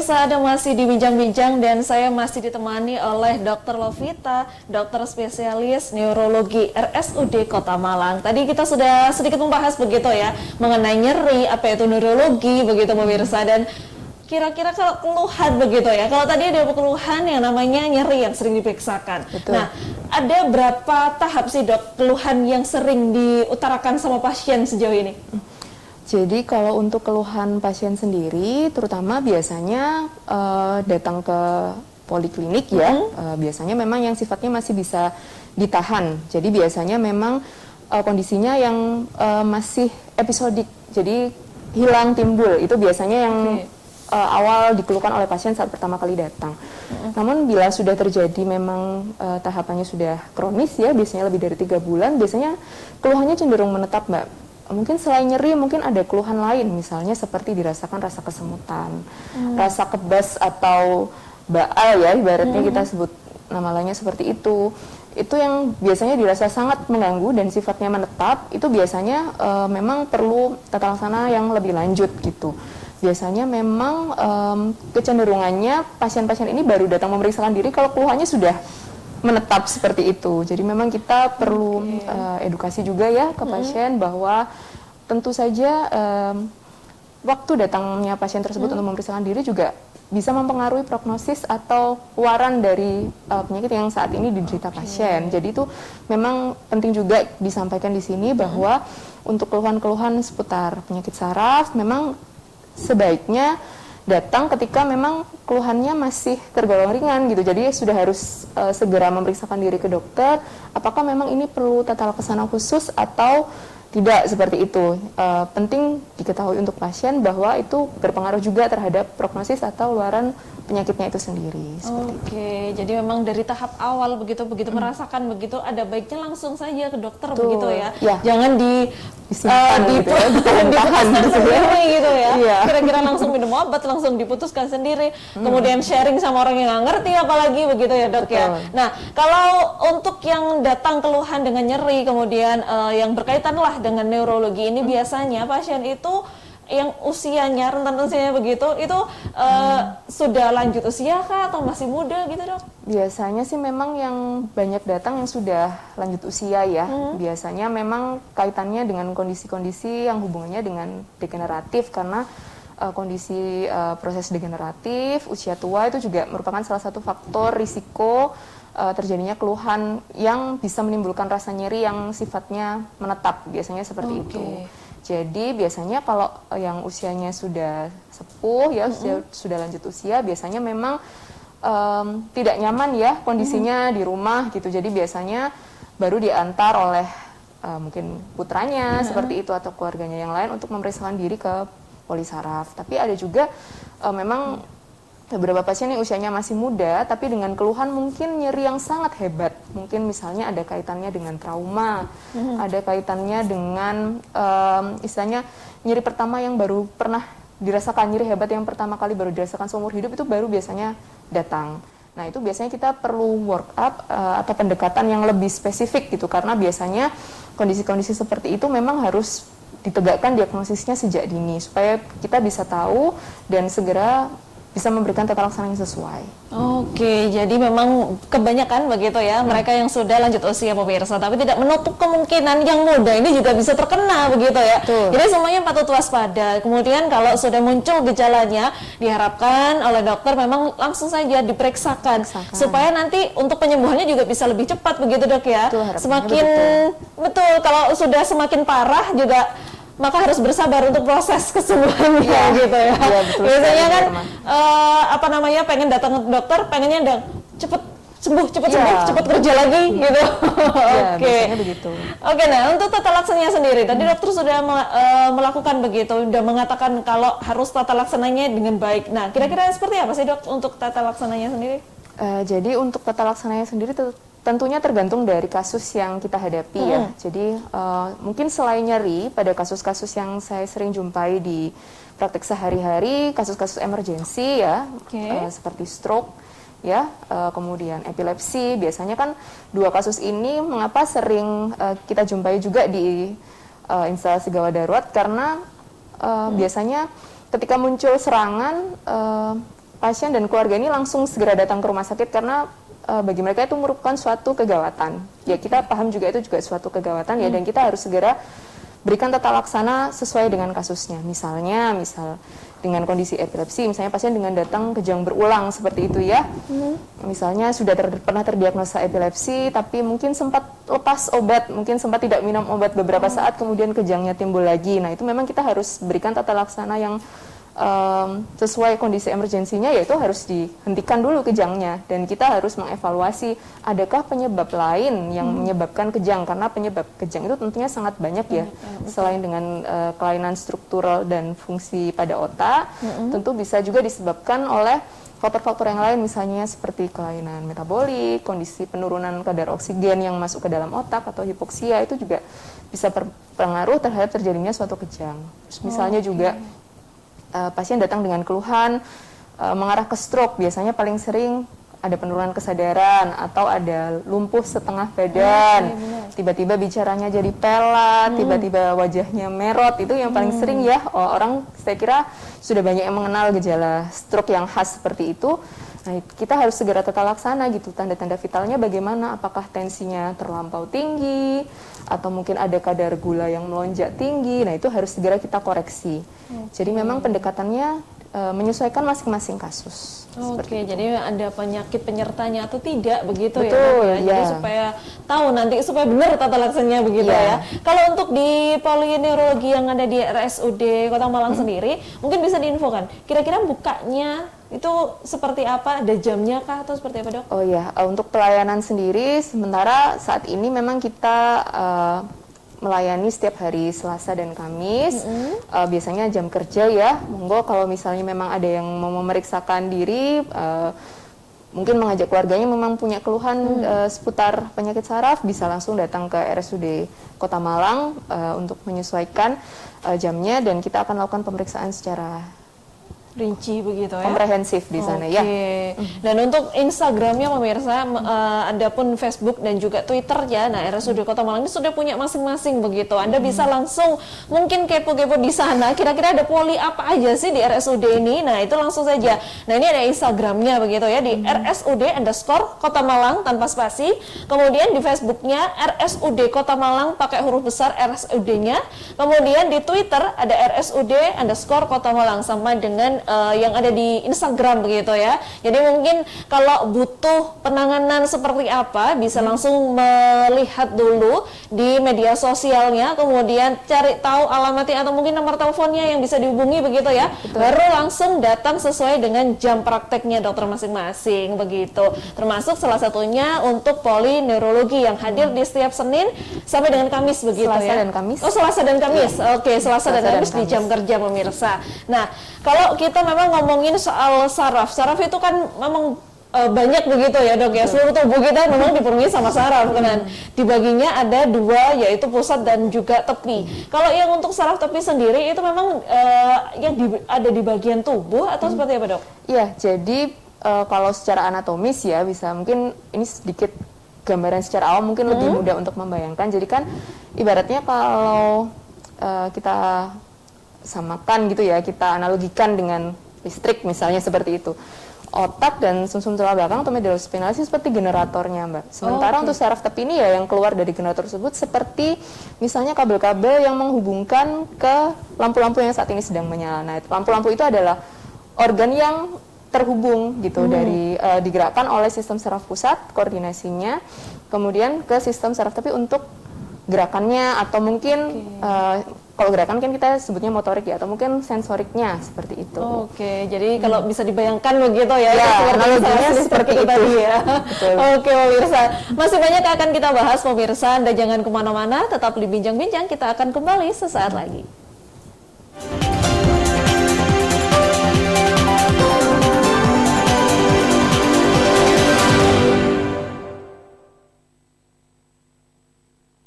pemirsa, ada masih di Bincang-Bincang dan saya masih ditemani oleh Dr. Lovita, dokter spesialis neurologi RSUD Kota Malang. Tadi kita sudah sedikit membahas begitu ya, mengenai nyeri, apa itu neurologi, begitu pemirsa. Dan kira-kira kalau keluhan begitu ya, kalau tadi ada keluhan yang namanya nyeri yang sering diperiksakan. Betul. Nah, ada berapa tahap sih dok keluhan yang sering diutarakan sama pasien sejauh ini? Jadi kalau untuk keluhan pasien sendiri, terutama biasanya datang ke poliklinik ya, biasanya memang yang sifatnya masih bisa ditahan. Jadi biasanya memang kondisinya yang masih episodik, jadi hilang timbul. Itu biasanya yang awal dikeluhkan oleh pasien saat pertama kali datang. Namun bila sudah terjadi memang tahapannya sudah kronis ya, biasanya lebih dari 3 bulan, biasanya keluhannya cenderung menetap, Mbak. Mungkin selain nyeri, mungkin ada keluhan lain, misalnya seperti dirasakan rasa kesemutan, rasa kebas atau baal ya, ibaratnya kita sebut nama lainnya seperti itu. Itu yang biasanya dirasa sangat mengganggu dan sifatnya menetap, itu biasanya memang perlu tata laksana yang lebih lanjut gitu. Biasanya memang kecenderungannya pasien-pasien ini baru datang memeriksakan diri kalau keluhannya sudah menetap seperti itu. Jadi memang kita perlu edukasi juga ya ke pasien bahwa tentu saja waktu datangnya pasien tersebut untuk memeriksakan diri juga bisa mempengaruhi prognosis atau waran dari penyakit yang saat ini diderita pasien. Jadi itu memang penting juga disampaikan di sini bahwa untuk keluhan-keluhan seputar penyakit saraf memang sebaiknya datang ketika memang keluhannya masih tergolong ringan gitu. Jadi sudah harus segera memeriksakan diri ke dokter apakah memang ini perlu tata laksana khusus atau tidak, seperti itu. Penting diketahui untuk pasien bahwa itu berpengaruh juga terhadap prognosis atau luaran penyakitnya itu sendiri. Oke, jadi memang dari tahap awal begitu merasakan begitu, ada baiknya langsung saja ke dokter. Betul. Begitu ya. Jangan disimpan gitu ya, diputuskan sendiri gitu ya. Kira-kira langsung minum obat, langsung diputuskan sendiri. Kemudian sharing sama orang yang nggak ngerti apalagi begitu ya dok. Ya. Nah, kalau untuk yang datang keluhan dengan nyeri, kemudian yang berkaitan lah dengan neurologi ini, biasanya pasien itu yang usianya, rentan usianya begitu, itu sudah lanjut usia kah atau masih muda gitu dok? Biasanya sih memang yang banyak datang yang sudah lanjut usia ya. Biasanya memang kaitannya dengan kondisi-kondisi yang hubungannya dengan degeneratif, karena kondisi proses degeneratif, usia tua itu juga merupakan salah satu faktor risiko terjadinya keluhan yang bisa menimbulkan rasa nyeri yang sifatnya menetap, biasanya seperti itu. Jadi biasanya kalau yang usianya sudah sepuh ya, sudah lanjut usia, biasanya memang tidak nyaman ya kondisinya di rumah gitu. Jadi biasanya baru diantar oleh mungkin putranya seperti itu atau keluarganya yang lain untuk memeriksakan diri ke polisaraf. Tapi ada juga memang beberapa pasien yang usianya masih muda tapi dengan keluhan mungkin nyeri yang sangat hebat. Mungkin misalnya ada kaitannya dengan trauma, ada kaitannya dengan istilahnya nyeri pertama yang baru pernah dirasakan, nyeri hebat yang pertama kali baru dirasakan seumur hidup, itu baru biasanya datang. Nah, itu biasanya kita perlu work up atau pendekatan yang lebih spesifik gitu, karena biasanya kondisi-kondisi seperti itu memang harus ditegakkan diagnosisnya sejak dini supaya kita bisa tahu dan segera bisa memberikan tata laksana yang sesuai. Oke, jadi memang kebanyakan begitu ya, mereka yang sudah lanjut usia pemirsa, tapi tidak menutup kemungkinan yang muda ini juga bisa terkena begitu ya. Jadi semuanya patut waspada. Kemudian kalau sudah muncul gejalanya, diharapkan oleh dokter memang langsung saja diperiksakan supaya nanti untuk penyembuhannya juga bisa lebih cepat begitu dok ya. Semakin betul, kalau sudah semakin parah juga maka harus bersabar untuk proses kesembuhannya gitu ya. Biasanya kan pengen datang ke dokter, pengennya cepet sembuh, cepet kerja lagi gitu. Oke. Oke, nah untuk tata laksananya sendiri, tadi dokter sudah melakukan begitu, sudah mengatakan kalau harus tata laksananya dengan baik. Nah, kira-kira seperti apa sih dok untuk tata laksananya sendiri? Jadi untuk tata laksananya sendiri tentunya tergantung dari kasus yang kita hadapi ya. Jadi mungkin selain nyeri, pada kasus-kasus yang saya sering jumpai di praktek sehari-hari, kasus-kasus emergensi ya, seperti stroke ya, kemudian epilepsi, biasanya kan dua kasus ini mengapa sering kita jumpai juga di instalasi gawat darurat, karena biasanya ketika muncul serangan pasien dan keluarga ini langsung segera datang ke rumah sakit karena bagi mereka itu merupakan suatu kegawatan. Ya kita paham juga itu juga suatu kegawatan ya, dan kita harus segera berikan tata laksana sesuai dengan kasusnya. Misal dengan kondisi epilepsi, misalnya pasien dengan datang kejang berulang seperti itu ya. Misalnya sudah pernah terdiagnosa epilepsi, tapi mungkin sempat lepas obat, mungkin sempat tidak minum obat beberapa saat, kemudian kejangnya timbul lagi. Nah itu memang kita harus berikan tata laksana yang sesuai kondisi emergensinya, yaitu harus dihentikan dulu kejangnya, dan kita harus mengevaluasi adakah penyebab lain yang menyebabkan kejang, karena penyebab kejang itu tentunya sangat banyak ya. Selain dengan kelainan struktural dan fungsi pada otak, tentu bisa juga disebabkan oleh faktor-faktor yang lain, misalnya seperti kelainan metabolik, kondisi penurunan kadar oksigen yang masuk ke dalam otak, atau hipoksia itu juga bisa berpengaruh terhadap terjadinya suatu kejang. Terus misalnya juga pasien datang dengan keluhan mengarah ke stroke, biasanya paling sering ada penurunan kesadaran atau ada lumpuh setengah badan, tiba-tiba bicaranya jadi pelat, tiba-tiba wajahnya merot, itu yang paling sering ya. Orang saya kira sudah banyak yang mengenal gejala stroke yang khas seperti itu. Nah, kita harus segera tata laksana gitu, tanda-tanda vitalnya bagaimana, apakah tensinya terlampau tinggi, atau mungkin ada kadar gula yang melonjak tinggi. Nah itu harus segera kita koreksi. Jadi memang pendekatannya menyesuaikan masing-masing kasus. Oke, jadi ada penyakit penyertanya atau tidak begitu. Betul, ya? Jadi supaya tahu nanti, supaya benar tata laksananya begitu ya. Kalau untuk di polineurologi yang ada di RSUD Kota Malang sendiri, mungkin bisa diinfokan, kira-kira bukanya itu seperti apa? Ada jamnya kah atau seperti apa, Dok? Oh ya, untuk pelayanan sendiri sementara saat ini memang kita melayani setiap hari Selasa dan Kamis. Biasanya jam kerja ya. Monggo kalau misalnya memang ada yang mau memeriksakan diri, mungkin mengajak keluarganya memang punya keluhan seputar penyakit saraf, bisa langsung datang ke RSUD Kota Malang untuk menyesuaikan jamnya, dan kita akan lakukan pemeriksaan secara rinci begitu ya, komprehensif di sana ya. Dan untuk Instagramnya pemirsa, adapun Facebook dan juga Twitter ya. Nah RSUD Kota Malang ini sudah punya masing-masing begitu. Anda bisa langsung mungkin kepo-kepo di sana. Kira-kira ada poli apa aja sih di RSUD ini? Nah itu langsung saja. Nah ini ada Instagramnya begitu ya, di RSUD_Kota Malang tanpa spasi. Kemudian di Facebooknya RSUD Kota Malang pakai huruf besar RSUD-nya. Kemudian di Twitter ada RSUD_Kota Malang sama dengan yang ada di Instagram begitu ya. Jadi mungkin kalau butuh penanganan seperti apa, bisa langsung melihat dulu di media sosialnya, kemudian cari tahu alamatnya atau mungkin nomor teleponnya yang bisa dihubungi begitu ya. Baru langsung datang sesuai dengan jam prakteknya dokter masing-masing begitu. Termasuk salah satunya untuk polineurologi yang hadir di setiap Senin sampai dengan Kamis begitu Selasa ya. dan Kamis. Oh, Selasa dan Kamis. Oke, Selasa dan Kamis di jam kerja pemirsa. Nah, kalau kita memang ngomongin soal saraf itu kan memang banyak begitu ya, Dok ya. Seluruh tubuh kita memang dipenuhi sama saraf kan. Dibaginya ada dua, yaitu pusat dan juga tepi. Kalau yang untuk saraf tepi sendiri itu memang yang ada di bagian tubuh atau seperti apa, Dok? Iya, jadi kalau secara anatomis ya, bisa mungkin ini sedikit gambaran secara awam, mungkin lebih mudah untuk membayangkan. Jadi kan ibaratnya kalau kita samakan gitu ya, kita analogikan dengan listrik misalnya seperti itu. Otak dan sumsum tulang belakang atau medulla spinalis seperti generatornya, Mbak. Sementara untuk saraf tepi ini ya, yang keluar dari generator tersebut seperti misalnya kabel-kabel yang menghubungkan ke lampu-lampu yang saat ini sedang menyala. Nah, lampu-lampu itu adalah organ yang terhubung gitu, dari digerakkan oleh sistem saraf pusat koordinasinya, kemudian ke sistem saraf tepi untuk gerakannya, atau mungkin kalau gerakan kan kita sebutnya motorik ya, atau mungkin sensoriknya seperti itu. Oke, jadi kalau bisa dibayangkan begitu ya, analoginya seperti itu tadi ya. Oke pemirsa, masih banyak akan kita bahas pemirsa, Anda jangan kemana-mana, tetap di Bincang-Bincang, kita akan kembali sesaat lagi.